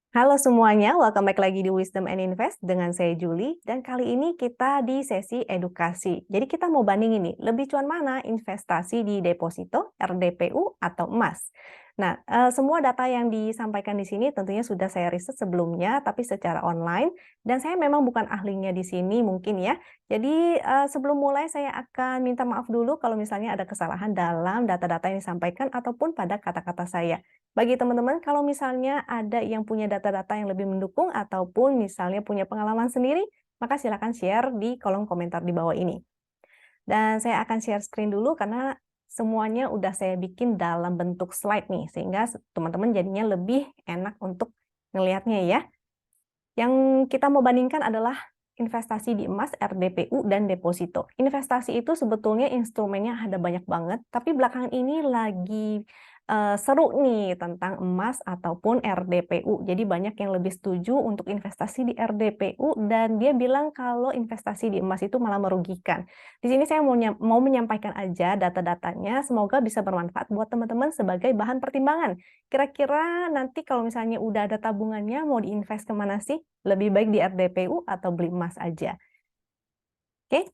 Halo semuanya, welcome back lagi di Wisdom and Invest dengan saya Julie, dan kali ini kita di sesi edukasi. Jadi kita mau bandingin nih, lebih cuan mana investasi di deposito, RDPU, atau emas? Nah, semua data yang disampaikan di sini tentunya sudah saya riset sebelumnya, tapi secara online, dan saya memang bukan ahlinya di sini mungkin ya. Jadi sebelum mulai saya akan minta maaf dulu kalau misalnya ada kesalahan dalam data-data yang disampaikan ataupun pada kata-kata saya. Bagi teman-teman, kalau misalnya ada yang punya data-data yang lebih mendukung ataupun misalnya punya pengalaman sendiri, maka silakan share di kolom komentar di bawah ini. Dan saya akan share screen dulu karena semuanya udah saya bikin dalam bentuk slide nih, sehingga teman-teman jadinya lebih enak untuk ngelihatnya ya. Yang kita mau bandingkan adalah investasi di emas, RDPU, dan deposito. Investasi itu sebetulnya instrumennya ada banyak banget, tapi belakangan ini lagi seru nih tentang emas ataupun RDPU. Jadi banyak yang lebih setuju untuk investasi di RDPU dan dia bilang kalau investasi di emas itu malah merugikan. Di sini saya mau menyampaikan aja data-datanya, semoga bisa bermanfaat buat teman-teman sebagai bahan pertimbangan. Kira-kira nanti kalau misalnya udah ada tabungannya mau diinvest kemana sih? Lebih baik di RDPU atau beli emas aja? Oke?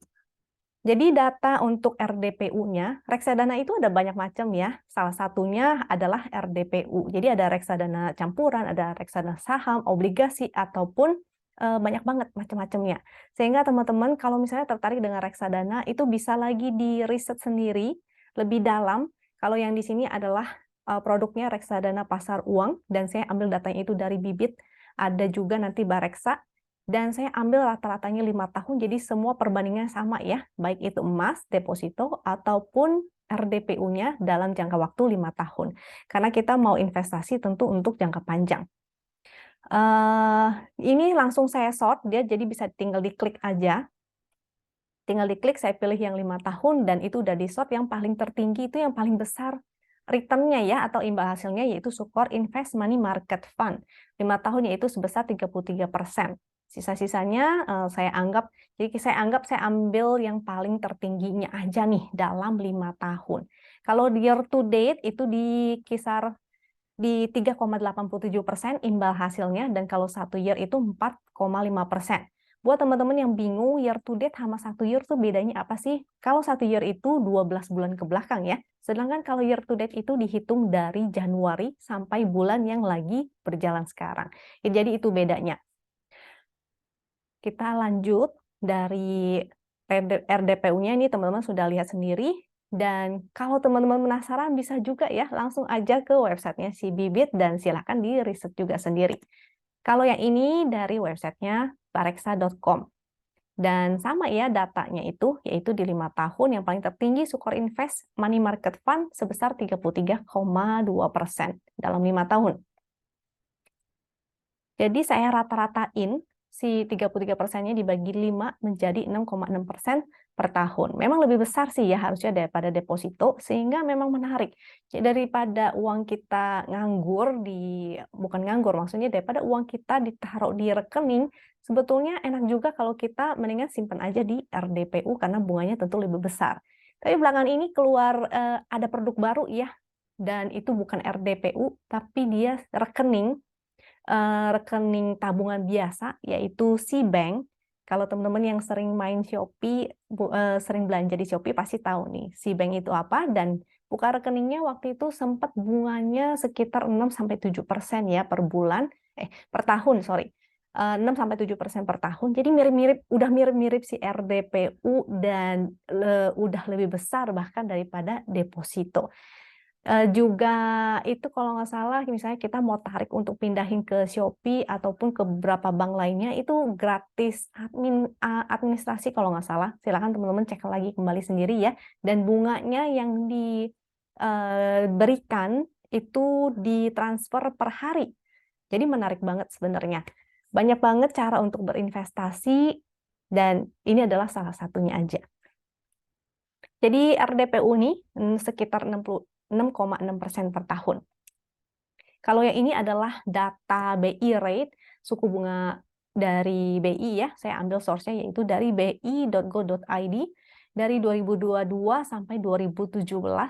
Jadi data untuk RDPU-nya, reksadana itu ada banyak macam ya. Salah satunya adalah RDPU. Jadi ada reksadana campuran, ada reksadana saham, obligasi, ataupun banyak banget macam-macamnya. Sehingga teman-teman kalau misalnya tertarik dengan reksadana, itu bisa lagi di riset sendiri, lebih dalam. Kalau yang di sini adalah produknya reksadana pasar uang, dan saya ambil datanya itu dari Bibit. Ada juga nanti Bareksa, dan saya ambil rata-ratanya 5 tahun, jadi semua perbandingannya sama ya, baik itu emas, deposito, ataupun RDPU-nya dalam jangka waktu 5 tahun. Karena kita mau investasi tentu untuk jangka panjang. Ini langsung saya sort, dia jadi bisa tinggal diklik aja. Tinggal diklik, saya pilih yang 5 tahun, dan itu udah di sort yang paling tertinggi, itu yang paling besar return-nya ya, atau imbal hasilnya, yaitu Sukor Invest Money Market Fund. 5 tahun yaitu sebesar 33%. Sisa-sisanya saya anggap, jadi saya ambil yang paling tertingginya aja nih dalam 5 tahun. Kalau year to date itu di kisar di 3,87% imbal hasilnya, dan kalau 1 year itu 4,5%. Buat teman-teman yang bingung year to date sama 1 year tuh bedanya apa sih? Kalau 1 year itu 12 bulan ke belakang ya, sedangkan kalau year to date itu dihitung dari Januari sampai bulan yang lagi berjalan sekarang. Ya, jadi itu bedanya. Kita lanjut dari RDPU-nya, ini teman-teman sudah lihat sendiri. Dan kalau teman-teman penasaran bisa juga ya langsung aja ke websitenya si Bibit dan silahkan di riset juga sendiri. Kalau yang ini dari websitenya bareksa.com. Dan sama ya datanya itu, yaitu di 5 tahun yang paling tertinggi Sukor Invest Money Market Fund sebesar 33,2% dalam 5 tahun. Jadi saya rata-ratain si 33%-nya dibagi 5 menjadi 6,6% per tahun. Memang lebih besar sih ya harusnya daripada deposito, sehingga memang menarik. Jadi daripada uang kita nganggur bukan nganggur, maksudnya daripada uang kita ditaruh di rekening, sebetulnya enak juga kalau kita mendingan simpan aja di RDPU karena bunganya tentu lebih besar. Tapi belakangan ini keluar ada produk baru ya, dan itu bukan RDPU, tapi dia rekening tabungan biasa, yaitu Bank. Kalau teman-teman yang sering main Shopee, sering belanja di Shopee pasti tahu nih, Bank itu apa, dan buka rekeningnya waktu itu sempat bunganya sekitar 6-7% ya per bulan, per tahun, sorry. 6-7% per tahun, jadi udah mirip-mirip si RDPU dan udah lebih besar bahkan daripada deposito. Juga itu kalau nggak salah misalnya kita mau tarik untuk pindahin ke Shopee ataupun ke beberapa bank lainnya itu gratis administrasi kalau nggak salah. Silakan teman-teman cek lagi kembali sendiri ya. Dan bunganya yang diberikan itu ditransfer per hari. Jadi menarik banget sebenarnya. Banyak banget cara untuk berinvestasi dan ini adalah salah satunya aja. Jadi RDPU ini sekitar 6,6% per tahun. Kalau yang ini adalah data BI rate, suku bunga dari BI ya, saya ambil source-nya yaitu dari bi.go.id dari 2022 sampai 2017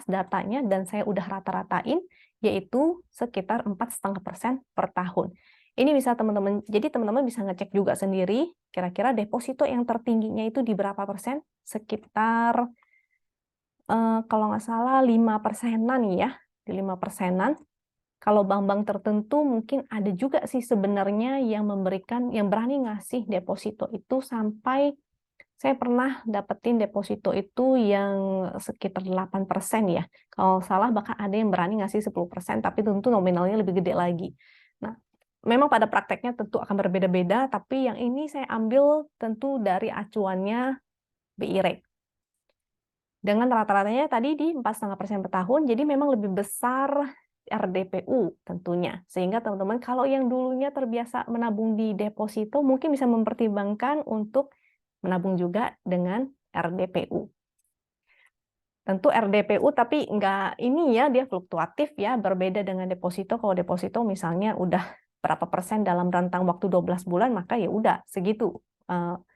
datanya, dan saya udah rata-ratain yaitu sekitar 4,5% per tahun. Ini bisa teman-teman, jadi teman-teman bisa ngecek juga sendiri, kira-kira deposito yang tertingginya itu di berapa persen? Sekitar, kalau nggak salah 5%-an ya, di 5%-an. Kalau bank-bank tertentu mungkin ada juga sih sebenarnya yang memberikan, yang berani ngasih deposito itu sampai, saya pernah dapetin deposito itu yang sekitar 8% ya. Kalau salah bahkan ada yang berani ngasih 10%, tapi tentu nominalnya lebih gede lagi. Nah, memang pada prakteknya tentu akan berbeda-beda, tapi yang ini saya ambil tentu dari acuannya BI Rate. Dengan rata-ratanya tadi di 4,5% per tahun, jadi memang lebih besar RDPU tentunya. Sehingga teman-teman kalau yang dulunya terbiasa menabung di deposito, mungkin bisa mempertimbangkan untuk menabung juga dengan RDPU. Tentu RDPU tapi nggak ini ya, dia fluktuatif ya, berbeda dengan deposito. Kalau deposito misalnya udah berapa persen dalam rentang waktu 12 bulan, maka ya udah segitu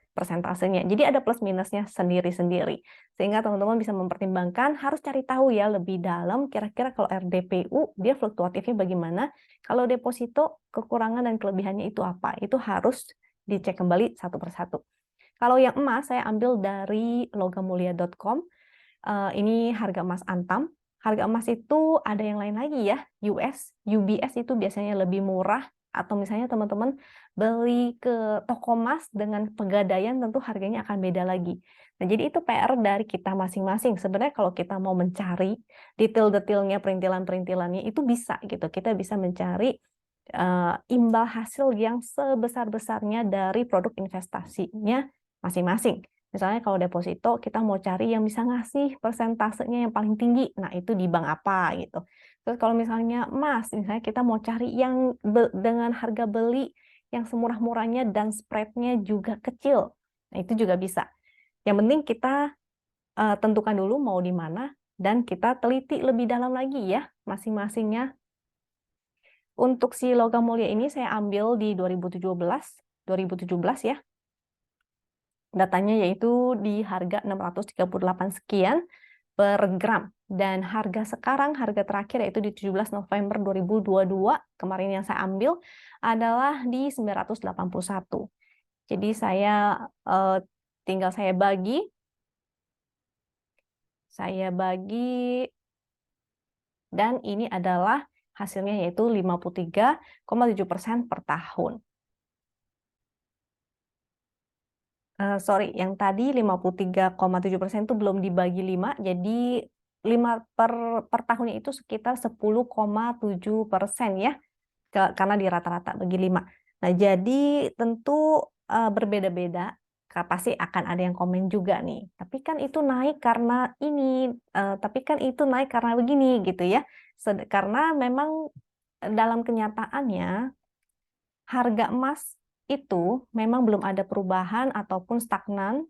persentasenya. Jadi ada plus minusnya sendiri-sendiri. Sehingga teman-teman bisa mempertimbangkan, harus cari tahu ya lebih dalam kira-kira kalau RDPU dia fluktuatifnya bagaimana, kalau deposito kekurangan dan kelebihannya itu apa. Itu harus dicek kembali satu persatu. Kalau yang emas saya ambil dari logamulia.com. Ini harga emas Antam. Harga emas itu ada yang lain lagi ya, UBS itu biasanya lebih murah, atau misalnya teman-teman beli ke toko emas dengan Pegadaian tentu harganya akan beda lagi. Nah, jadi itu PR dari kita masing-masing. Sebenarnya kalau kita mau mencari detail-detailnya, perintilan-perintilannya itu bisa gitu. Kita bisa mencari imbal hasil yang sebesar-besarnya dari produk investasinya masing-masing. Misalnya kalau deposito, kita mau cari yang bisa ngasih persentasenya yang paling tinggi. Nah, itu di bank apa gitu. Terus kalau misalnya emas, misalnya kita mau cari yang dengan harga beli yang semurah-murahnya dan spread-nya juga kecil. Nah, itu juga bisa. Yang penting kita tentukan dulu mau di mana dan kita teliti lebih dalam lagi ya masing-masingnya. Untuk si logam mulia ini saya ambil di 2017 ya. Datanya yaitu di harga 638 sekian per gram. Dan harga sekarang, harga terakhir yaitu di 17 November 2022, kemarin yang saya ambil, adalah di 981. Jadi saya tinggal saya bagi, dan ini adalah hasilnya yaitu 53,7% per tahun. Sorry, yang tadi 53,7% itu belum dibagi 5, jadi 5 per tahunnya itu sekitar 10,7% ya, karena di rata-rata bagi 5. Nah, jadi tentu berbeda-beda, pasti akan ada yang komen juga nih, tapi kan itu naik karena ini, tapi kan itu naik karena begini gitu ya. Karena memang dalam kenyataannya harga emas itu memang belum ada perubahan ataupun stagnan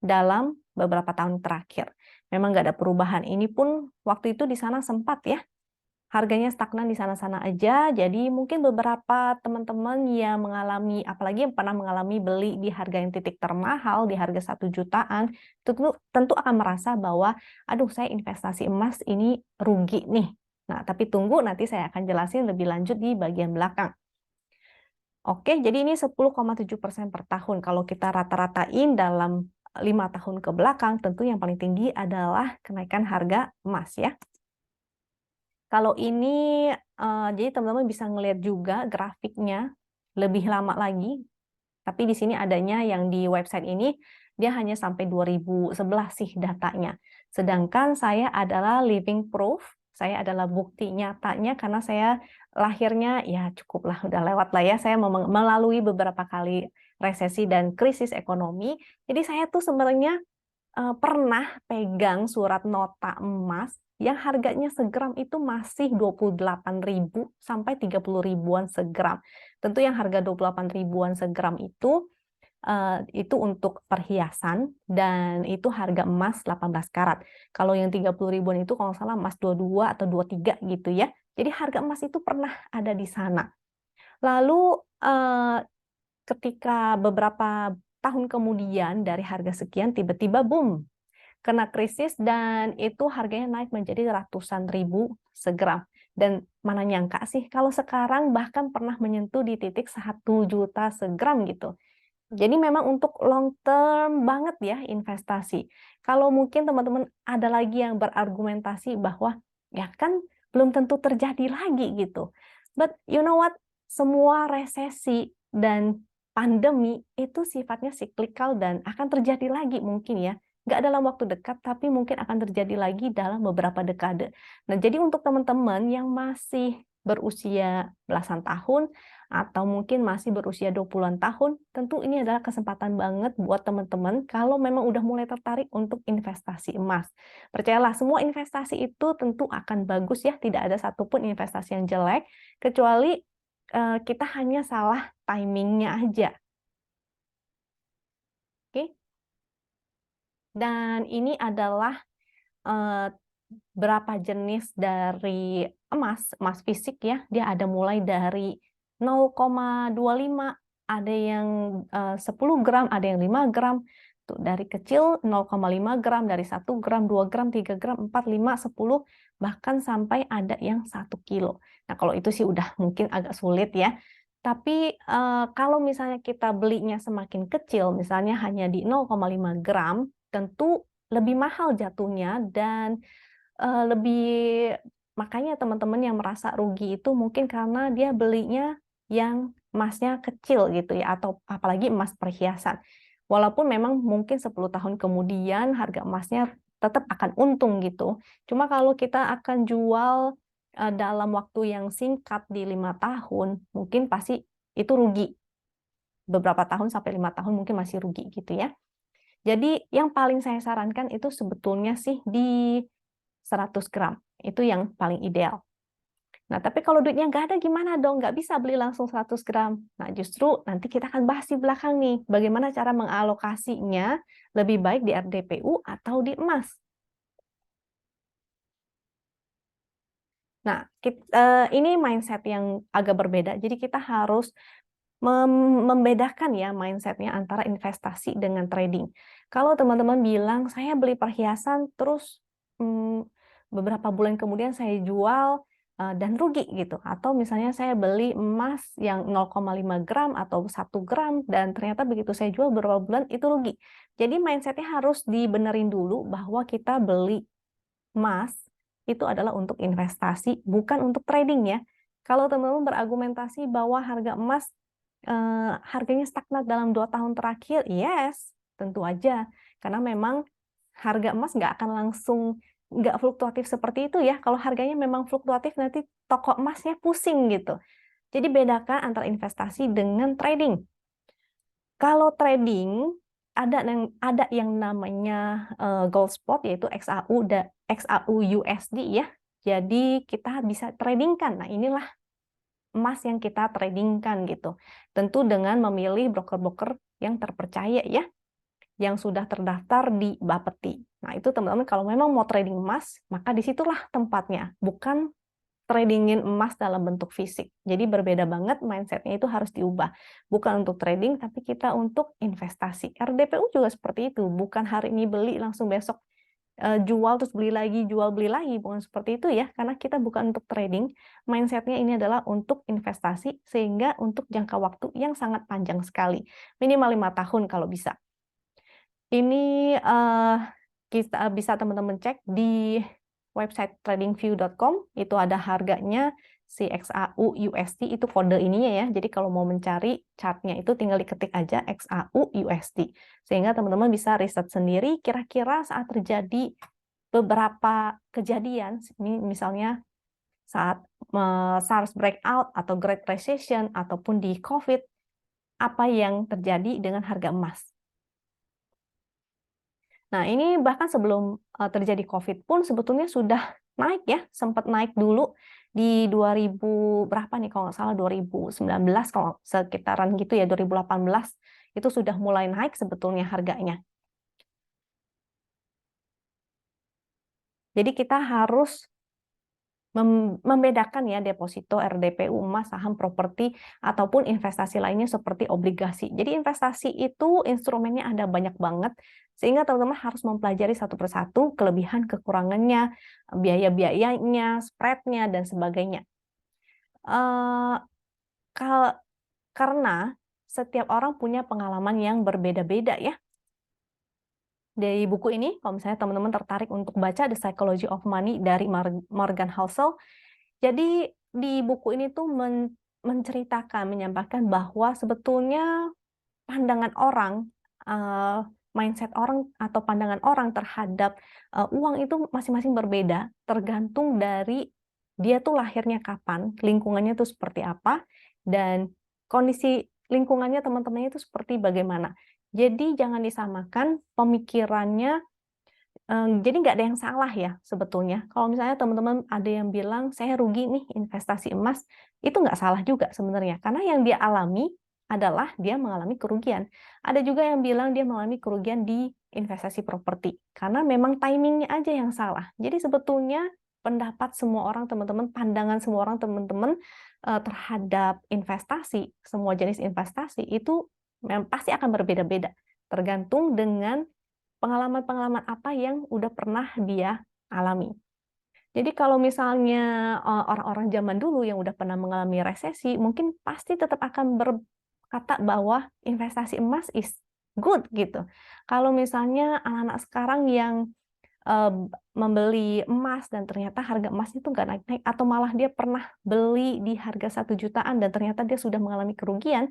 dalam beberapa tahun terakhir. Memang nggak ada perubahan. Ini pun waktu itu di sana sempat ya, harganya stagnan di sana-sana aja. Jadi mungkin beberapa teman-teman yang mengalami, apalagi yang pernah mengalami beli di harga yang titik termahal, di harga 1 jutaan, tentu akan merasa bahwa, aduh saya investasi emas ini rugi nih. Nah, tapi tunggu nanti saya akan jelasin lebih lanjut di bagian belakang. Oke, jadi ini 10,7% per tahun. Kalau kita rata-ratain dalam 5 tahun ke belakang, tentu yang paling tinggi adalah kenaikan harga emas ya. Kalau ini, jadi teman-teman bisa ngelihat juga grafiknya lebih lama lagi, tapi di sini adanya yang di website ini, dia hanya sampai 2011 sih datanya. Sedangkan saya adalah living proof, saya adalah bukti nyatanya karena saya lahirnya ya cukuplah udah lewat lah ya, saya melalui beberapa kali resesi dan krisis ekonomi. Jadi saya tuh sebenarnya pernah pegang surat nota emas yang harganya segram itu masih 28.000 sampai 30 ribuan segram. Tentu yang harga 28 ribuan segram itu untuk perhiasan, dan itu harga emas 18 karat. Kalau yang 30 ribuan itu kalau salah emas 22 atau 23 gitu ya. Jadi harga emas itu pernah ada di sana. Lalu ketika beberapa tahun kemudian dari harga sekian tiba-tiba boom, kena krisis dan itu harganya naik menjadi ratusan ribu segram. Dan mana nyangka sih kalau sekarang bahkan pernah menyentuh di titik 1 juta segram gitu. Jadi memang untuk long term banget ya investasi. Kalau mungkin teman-teman ada lagi yang berargumentasi bahwa ya kan belum tentu terjadi lagi gitu. But you know what? Semua resesi dan pandemi itu sifatnya siklikal dan akan terjadi lagi mungkin ya. Nggak dalam waktu dekat, tapi mungkin akan terjadi lagi dalam beberapa dekade. Nah, jadi untuk teman-teman yang masih berusia belasan tahun, atau mungkin masih berusia 20-an tahun, tentu ini adalah kesempatan banget buat teman-teman kalau memang udah mulai tertarik untuk investasi emas. Percayalah, semua investasi itu tentu akan bagus ya, tidak ada satupun investasi yang jelek, kecuali kita hanya salah timingnya aja. Oke? Dan ini adalah eh, berapa jenis dari emas fisik ya. Dia ada mulai dari 0,25, ada yang 10 gram, ada yang 5 gram. Tuh, dari kecil 0,5 gram, dari 1 gram, 2 gram, 3 gram, 4, 5, 10, bahkan sampai ada yang 1 kilo. Nah, kalau itu sih udah mungkin agak sulit ya. Tapi kalau misalnya kita belinya semakin kecil, misalnya hanya di 0,5 gram, tentu lebih mahal jatuhnya dan lebih makanya teman-teman yang merasa rugi itu mungkin karena dia belinya yang emasnya kecil gitu ya, atau apalagi emas perhiasan. Walaupun memang mungkin 10 tahun kemudian harga emasnya tetap akan untung gitu. Cuma kalau kita akan jual dalam waktu yang singkat di 5 tahun, mungkin pasti itu rugi. Beberapa tahun sampai 5 tahun mungkin masih rugi gitu ya. Jadi yang paling saya sarankan itu sebetulnya sih di 100 gram. Itu yang paling ideal. Nah, tapi kalau duitnya nggak ada gimana dong? Nggak bisa beli langsung 100 gram. Nah, justru nanti kita akan bahas di belakang nih, bagaimana cara mengalokasinya lebih baik di RDPU atau di emas. Nah, ini mindset yang agak berbeda. Jadi kita harus membedakan ya mindsetnya antara investasi dengan trading. Kalau teman-teman bilang, saya beli perhiasan, terus beberapa bulan kemudian saya jual dan rugi gitu. Atau misalnya saya beli emas yang 0,5 gram atau 1 gram, dan ternyata begitu saya jual beberapa bulan itu rugi. Jadi mindsetnya harus dibenerin dulu bahwa kita beli emas itu adalah untuk investasi, bukan untuk trading ya. Kalau teman-teman berargumentasi bahwa harga emas harganya stagnan dalam 2 tahun terakhir, yes, tentu aja. Karena memang harga emas nggak akan langsung, nggak fluktuatif seperti itu ya. Kalau harganya memang fluktuatif, nanti toko emasnya pusing gitu. Jadi bedakan antara investasi dengan trading. Kalau trading, ada yang namanya gold spot, yaitu XAU USD ya. Jadi kita bisa tradingkan. Nah, inilah emas yang kita tradingkan gitu. Tentu dengan memilih broker-broker yang terpercaya ya, yang sudah terdaftar di Bapeti. Nah, itu teman-teman kalau memang mau trading emas, maka disitulah tempatnya, bukan tradingin emas dalam bentuk fisik. Jadi berbeda banget mindsetnya, itu harus diubah. Bukan untuk trading, tapi kita untuk investasi. RDPU juga seperti itu, bukan hari ini beli langsung besok jual terus beli lagi, jual beli lagi, bukan seperti itu ya, karena kita bukan untuk trading, mindsetnya ini adalah untuk investasi, sehingga untuk jangka waktu yang sangat panjang sekali, minimal 5 tahun kalau bisa. Ini kita bisa teman-teman cek di website tradingview.com, itu ada harganya si XAU USD, itu kode ininya ya. Jadi kalau mau mencari chartnya itu tinggal diketik aja XAU USD. Sehingga teman-teman bisa riset sendiri kira-kira saat terjadi beberapa kejadian, ini misalnya saat SARS breakout atau Great Recession ataupun di COVID, apa yang terjadi dengan harga emas. Nah, ini bahkan sebelum terjadi COVID pun sebetulnya sudah naik ya, sempat naik dulu di 2000 berapa nih kalau nggak salah 2019, kalau sekitaran gitu ya, 2018 itu sudah mulai naik sebetulnya harganya. Jadi kita harus membedakan ya deposito, RDPU, emas, saham, properti, ataupun investasi lainnya seperti obligasi. Jadi investasi itu instrumennya ada banyak banget, sehingga teman-teman harus mempelajari satu persatu kelebihan, kekurangannya, biaya-biayanya, spread-nya, dan sebagainya. Eh, karena setiap orang punya pengalaman yang berbeda-beda ya. Dari buku ini, kalau misalnya teman-teman tertarik untuk baca The Psychology of Money dari Morgan Housel, jadi di buku ini tuh menceritakan, menyampaikan bahwa sebetulnya pandangan orang, mindset orang atau pandangan orang terhadap uang itu masing-masing berbeda, tergantung dari dia tuh lahirnya kapan, lingkungannya tuh seperti apa, dan kondisi lingkungannya teman-temannya itu seperti bagaimana. Jadi jangan disamakan pemikirannya. Jadi nggak ada yang salah ya sebetulnya. Kalau misalnya teman-teman ada yang bilang, saya rugi nih investasi emas, itu nggak salah juga sebenarnya. Karena yang dia alami adalah dia mengalami kerugian. Ada juga yang bilang dia mengalami kerugian di investasi properti. Karena memang timingnya aja yang salah. Jadi sebetulnya pendapat semua orang teman-teman, pandangan semua orang teman-teman terhadap investasi, semua jenis investasi itu memang pasti akan berbeda-beda. Tergantung dengan pengalaman-pengalaman apa yang udah pernah dia alami. Jadi kalau misalnya orang-orang zaman dulu yang udah pernah mengalami resesi, mungkin pasti tetap akan berkata bahwa investasi emas is good gitu. Kalau misalnya anak-anak sekarang yang eh, membeli emas dan ternyata harga emasnya itu nggak naik-naik, atau malah dia pernah beli di harga 1 jutaan dan ternyata dia sudah mengalami kerugian,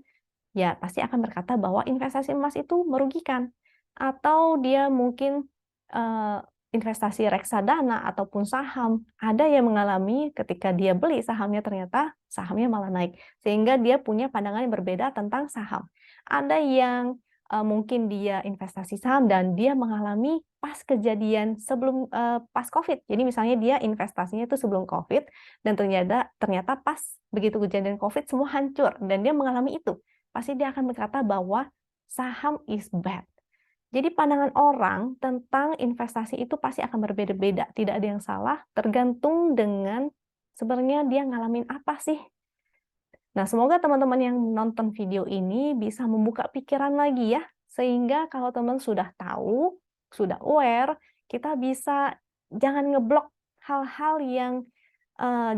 ya pasti akan berkata bahwa investasi emas itu merugikan. Atau dia mungkin eh, investasi reksadana ataupun saham, ada yang mengalami ketika dia beli sahamnya ternyata sahamnya malah naik. Sehingga dia punya pandangan yang berbeda tentang saham. Ada yang mungkin dia investasi saham dan dia mengalami pas kejadian sebelum pas COVID. Jadi misalnya dia investasinya itu sebelum COVID dan ternyata pas begitu kejadian COVID semua hancur dan dia mengalami itu, pasti dia akan berkata bahwa saham is bad. Jadi pandangan orang tentang investasi itu pasti akan berbeda-beda. Tidak ada yang salah, tergantung dengan sebenarnya dia ngalamin apa sih. Nah, semoga teman-teman yang nonton video ini bisa membuka pikiran lagi ya. Sehingga kalau teman sudah tahu, sudah aware, kita bisa jangan ngeblok hal-hal yang,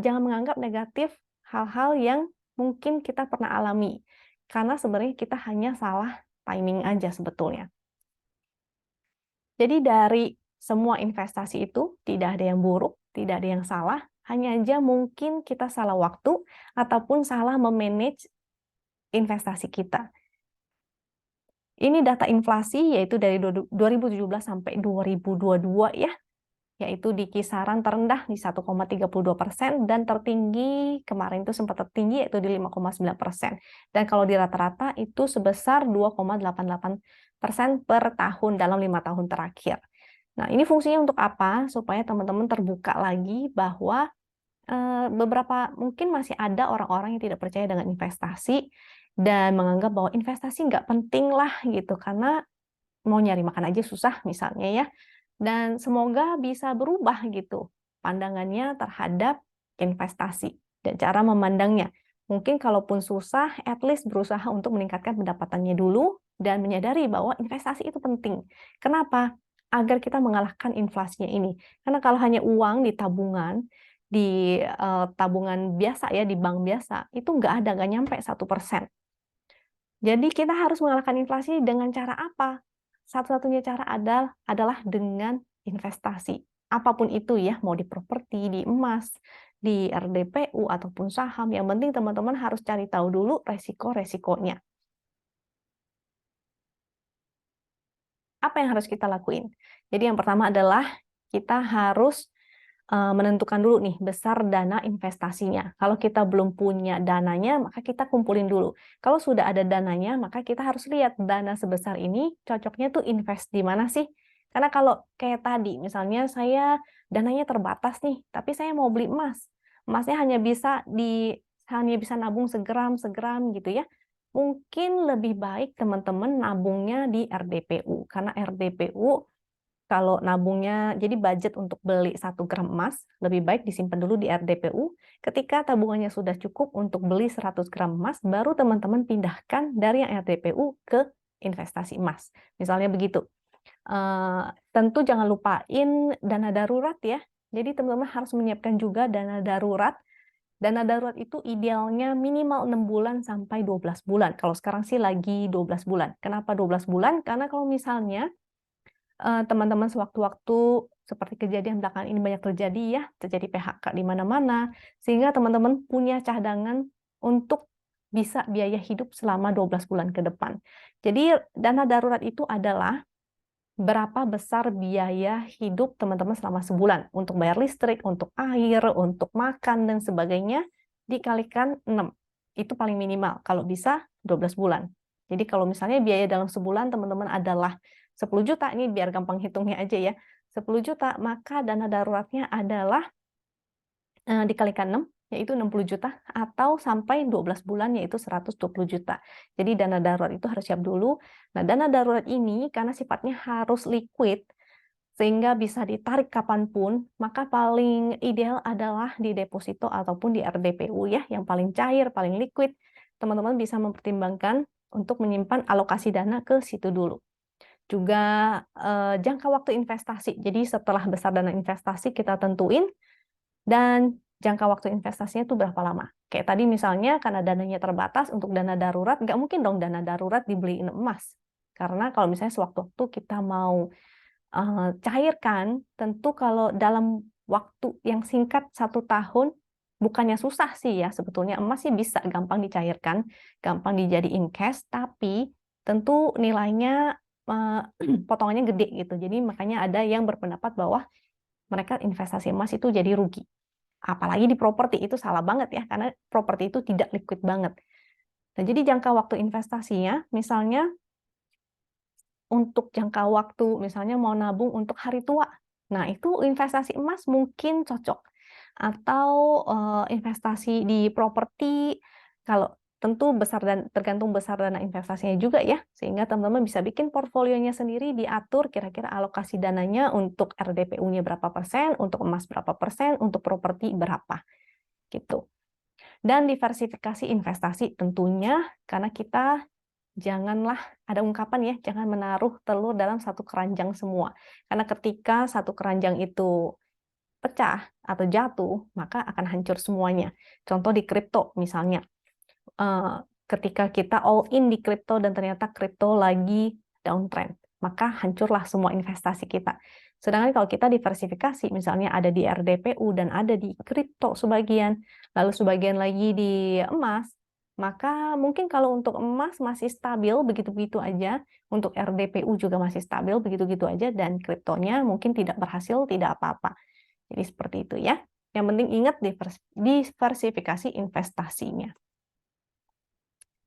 jangan menganggap negatif hal-hal yang mungkin kita pernah alami. Karena sebenarnya kita hanya salah timing aja sebetulnya. Jadi dari semua investasi itu tidak ada yang buruk, tidak ada yang salah, hanya aja mungkin kita salah waktu ataupun salah memanage investasi kita. Ini data inflasi yaitu dari 2017 sampai 2022 ya, yaitu di kisaran terendah di 1,32% dan tertinggi kemarin itu sempat tertinggi yaitu di 5,9%. Dan kalau di rata-rata itu sebesar 2,88% per tahun dalam 5 tahun terakhir. Nah, ini fungsinya untuk apa? Supaya teman-teman terbuka lagi bahwa beberapa mungkin masih ada orang-orang yang tidak percaya dengan investasi dan menganggap bahwa investasi nggak penting lah gitu karena mau nyari makan aja susah misalnya ya. Dan semoga bisa berubah gitu pandangannya terhadap investasi dan cara memandangnya. Mungkin kalaupun susah, at least berusaha untuk meningkatkan pendapatannya dulu dan menyadari bahwa investasi itu penting. Kenapa? Agar kita mengalahkan inflasinya ini. Karena kalau hanya uang di tabungan, di tabungan biasa ya, di bank biasa, itu nggak nyampe 1%. Jadi kita harus mengalahkan inflasi dengan cara apa? Satu-satunya cara adalah dengan investasi. Apapun itu ya, mau di properti, di emas, di RDPU, ataupun saham. Yang penting teman-teman harus cari tahu dulu resiko-resikonya. Apa yang harus kita lakuin? Jadi yang pertama adalah kita harus menentukan dulu nih besar dana investasinya. Kalau kita belum punya dananya, maka kita kumpulin dulu. Kalau sudah ada dananya, maka kita harus lihat dana sebesar ini cocoknya tuh invest di mana sih? Karena kalau kayak tadi, misalnya saya dananya terbatas nih, tapi saya mau beli emas. Emasnya hanya bisa nabung segram gitu ya. Mungkin lebih baik teman-teman nabungnya di RDPU, karena RDPU kalau nabungnya, jadi budget untuk beli 1 gram emas, lebih baik disimpan dulu di RDPU. Ketika tabungannya sudah cukup untuk beli 100 gram emas, baru teman-teman pindahkan dari yang RDPU ke investasi emas. Misalnya begitu. Tentu jangan lupain dana darurat ya. Jadi teman-teman harus menyiapkan juga dana darurat. Dana darurat itu idealnya minimal 6 bulan sampai 12 bulan. Kalau sekarang sih lagi 12 bulan. Kenapa 12 bulan? Karena kalau misalnya teman-teman sewaktu-waktu seperti kejadian belakangan ini banyak terjadi ya, terjadi PHK di mana-mana, sehingga teman-teman punya cadangan untuk bisa biaya hidup selama 12 bulan ke depan. Jadi dana darurat itu adalah berapa besar biaya hidup teman-teman selama sebulan untuk bayar listrik, untuk air, untuk makan, dan sebagainya, dikalikan 6. Itu paling minimal, kalau bisa 12 bulan. Jadi kalau misalnya biaya dalam sebulan teman-teman adalah 10 juta, ini biar gampang hitungnya aja ya, 10 juta, maka dana daruratnya adalah dikalikan 6, yaitu 60 juta, atau sampai 12 bulan, yaitu 120 juta. Jadi dana darurat itu harus siap dulu. Nah, dana darurat ini karena sifatnya harus liquid, sehingga bisa ditarik kapanpun, maka paling ideal adalah di deposito ataupun di RDPU ya, yang paling cair, paling liquid. Teman-teman bisa mempertimbangkan untuk menyimpan alokasi dana ke situ dulu. Juga jangka waktu investasi. Jadi setelah besar dana investasi kita tentuin, dan jangka waktu investasinya itu berapa lama. Kayak tadi misalnya karena dananya terbatas, untuk dana darurat, nggak mungkin dong dana darurat dibeliin emas. Karena kalau misalnya sewaktu-waktu kita mau cairkan, tentu kalau dalam waktu yang singkat 1 tahun, bukannya susah sih ya, sebetulnya emas sih bisa gampang dicairkan, gampang dijadiin cash, tapi tentu nilainya potongannya gede gitu. Jadi makanya ada yang berpendapat bahwa mereka investasi emas itu jadi rugi. Apalagi di properti, itu salah banget ya, karena properti itu tidak liquid banget. Nah, jadi jangka waktu investasinya, misalnya untuk jangka waktu, misalnya mau nabung untuk hari tua. Nah, itu investasi emas mungkin cocok. Atau investasi di properti, kalau tentu besar dan tergantung besar dana investasinya juga ya, sehingga teman-teman bisa bikin portfolionya sendiri, diatur kira-kira alokasi dananya untuk RDPU-nya berapa persen, untuk emas berapa persen, untuk properti berapa, gitu. Dan diversifikasi investasi tentunya, karena kita janganlah, ada ungkapan ya, jangan menaruh telur dalam satu keranjang semua. Karena ketika satu keranjang itu pecah atau jatuh, maka akan hancur semuanya. Contoh di kripto misalnya, ketika kita all in di kripto dan ternyata kripto lagi downtrend, maka hancurlah semua investasi kita. Sedangkan kalau kita diversifikasi, misalnya ada di RDPU dan ada di kripto sebagian, lalu sebagian lagi di emas, maka mungkin kalau untuk emas masih stabil begitu-begitu aja, untuk RDPU juga masih stabil begitu-begitu aja, dan kriptonya mungkin tidak berhasil, tidak apa-apa. Jadi seperti itu ya. Yang penting ingat diversifikasi investasinya.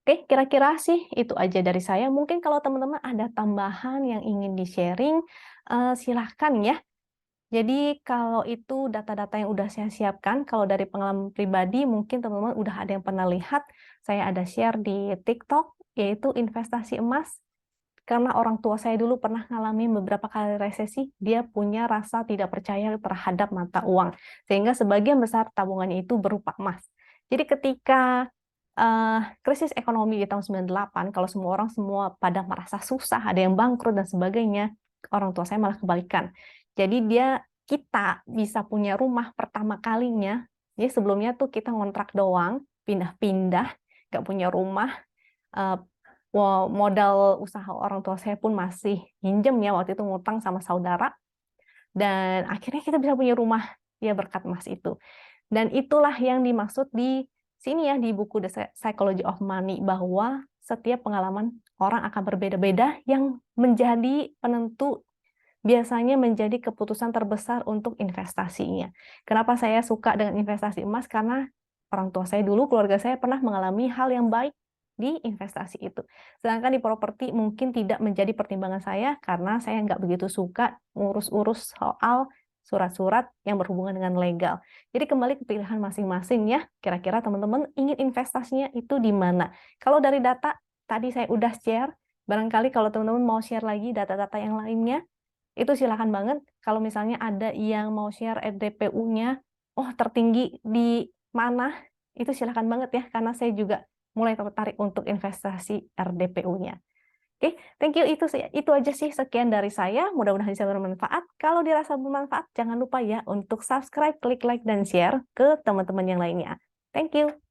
Oke, kira-kira sih itu aja dari saya. Mungkin kalau teman-teman ada tambahan yang ingin di-sharing, silahkan ya. Jadi kalau itu data-data yang udah saya siapkan, kalau dari pengalaman pribadi mungkin teman-teman udah ada yang pernah lihat, saya ada share di TikTok, yaitu investasi emas. Karena orang tua saya dulu pernah ngalamin beberapa kali resesi, dia punya rasa tidak percaya terhadap mata uang. Sehingga sebagian besar tabungannya itu berupa emas. Jadi ketika krisis ekonomi di tahun 98, kalau semua orang semua pada merasa susah, ada yang bangkrut dan sebagainya, orang tua saya malah kebalikan. Jadi kita bisa punya rumah pertama kalinya, jadi sebelumnya tuh kita ngontrak doang, pindah-pindah, nggak punya rumah, modal usaha orang tua saya pun masih minjem ya, waktu itu ngutang sama saudara, dan akhirnya kita bisa punya rumah ya berkat emas itu. Dan itulah yang dimaksud di sini ya, di buku The Psychology of Money, bahwa setiap pengalaman orang akan berbeda-beda, yang menjadi penentu biasanya menjadi keputusan terbesar untuk investasinya. Kenapa saya suka dengan investasi emas? Karena orang tua saya dulu, keluarga saya pernah mengalami hal yang baik di investasi itu. Sedangkan di properti mungkin tidak menjadi pertimbangan saya, karena saya nggak begitu suka ngurus-urus soal surat-surat yang berhubungan dengan legal. Jadi kembali ke pilihan masing-masing ya, kira-kira teman-teman ingin investasinya itu di mana. Kalau dari data, tadi saya udah share, barangkali kalau teman-teman mau share lagi data-data yang lainnya, Itu silakan banget kalau misalnya ada yang mau share RDPU-nya, oh tertinggi di mana, itu silakan banget ya, karena saya juga mulai tertarik untuk investasi RDPU-nya. Oke, thank you, itu aja sih, sekian dari saya, mudah-mudahan bisa bermanfaat. Kalau dirasa bermanfaat, jangan lupa ya untuk subscribe, klik like, dan share ke teman-teman yang lainnya. Thank you.